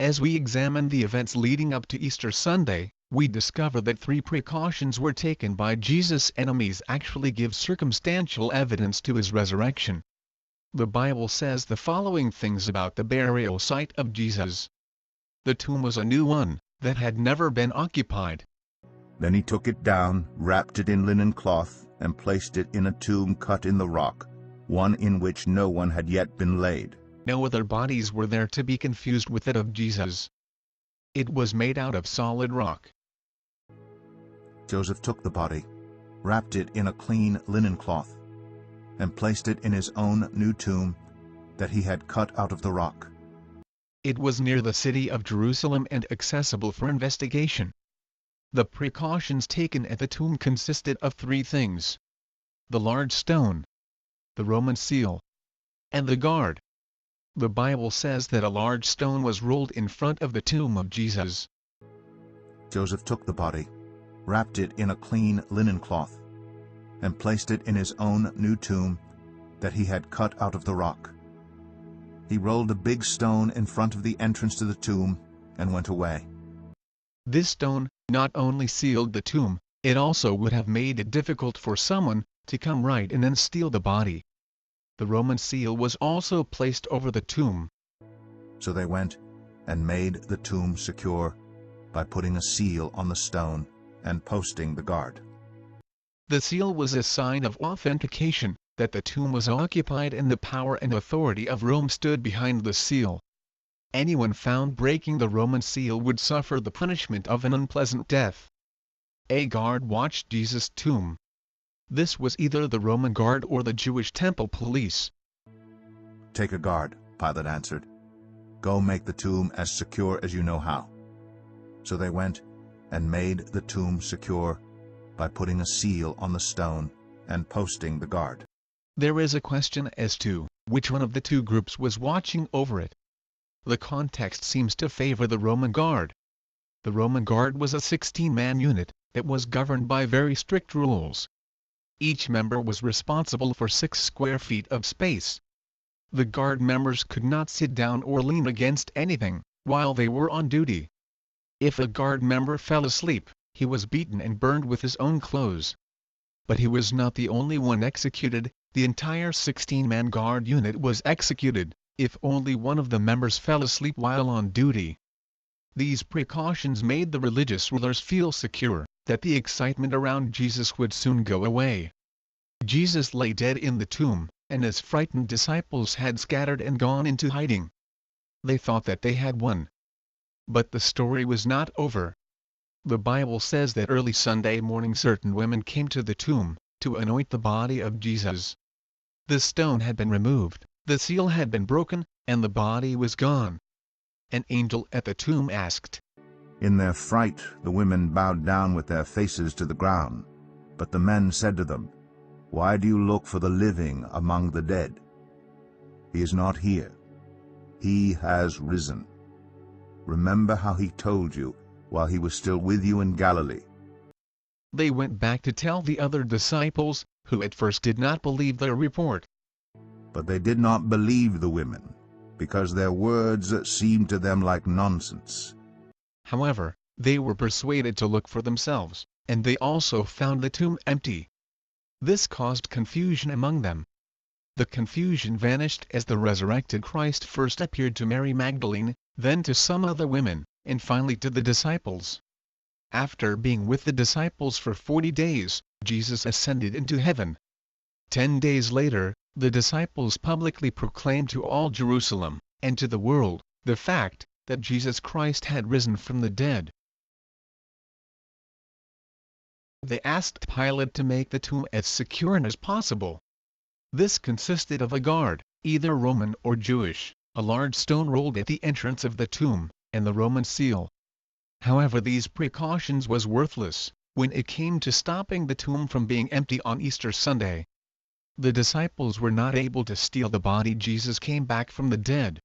As we examine the events leading up to Easter Sunday, we discover that 3 precautions were taken by Jesus' enemies actually give circumstantial evidence to his resurrection. The Bible says the following things about the burial site of Jesus. The tomb was a new one, that had never been occupied. Then he took it down, wrapped it in linen cloth, and placed it in a tomb cut in the rock, one in which no one had yet been laid. No other bodies were there to be confused with that of Jesus. It was made out of solid rock. Joseph took the body, wrapped it in a clean linen cloth, and placed it in his own new tomb that he had cut out of the rock. It was near the city of Jerusalem and accessible for investigation. The precautions taken at the tomb consisted of 3 things: the large stone, the Roman seal, and the guard. The Bible says that a large stone was rolled in front of the tomb of Jesus. Joseph took the body, wrapped it in a clean linen cloth, and placed it in his own new tomb that he had cut out of the rock. He rolled a big stone in front of the entrance to the tomb and went away. This stone not only sealed the tomb, it also would have made it difficult for someone to come right in and steal the body. The Roman seal was also placed over the tomb. So they went and made the tomb secure by putting a seal on the stone and posting the guard. The seal was a sign of authentication, that the tomb was occupied and the power and authority of Rome stood behind the seal. Anyone found breaking the Roman seal would suffer the punishment of an unpleasant death. A guard watched Jesus' tomb. This was either the Roman guard or the Jewish temple police. "Take a guard," Pilate answered. "Go make the tomb as secure as you know how." So they went and made the tomb secure by putting a seal on the stone and posting the guard. There is a question as to which one of the 2 groups was watching over it. The context seems to favor the Roman guard. The Roman guard was a 16-man unit that was governed by very strict rules. Each member was responsible for 6 square feet of space. The guard members could not sit down or lean against anything while they were on duty. If a guard member fell asleep, he was beaten and burned with his own clothes. But he was not the only one executed. The entire 16-man guard unit was executed if only one of the members fell asleep while on duty. These precautions made the religious rulers feel secure that the excitement around Jesus would soon go away. Jesus lay dead in the tomb, and his frightened disciples had scattered and gone into hiding. They thought that they had won. But the story was not over. The Bible says that early Sunday morning certain women came to the tomb to anoint the body of Jesus. The stone had been removed, the seal had been broken, and the body was gone. An angel at the tomb asked. In their fright the women bowed down with their faces to the ground. But the men said to them, "Why do you look for the living among the dead? He is not here. He has risen. Remember how he told you while he was still with you in Galilee." They went back to tell the other disciples, who at first did not believe their report. But they did not believe the women, because their words seemed to them like nonsense. However, they were persuaded to look for themselves, and they also found the tomb empty. This caused confusion among them. The confusion vanished as the resurrected Christ first appeared to Mary Magdalene, then to some other women, and finally to the disciples. After being with the disciples for 40 days, Jesus ascended into heaven. 10 days later, the disciples publicly proclaimed to all Jerusalem, and to the world, the fact that Jesus Christ had risen from the dead. They asked Pilate to make the tomb as secure as possible. This consisted of a guard, either Roman or Jewish, a large stone rolled at the entrance of the tomb, and the Roman seal. However, these precautions was worthless when it came to stopping the tomb from being empty on Easter Sunday. The disciples were not able to steal the body. Jesus came back from the dead.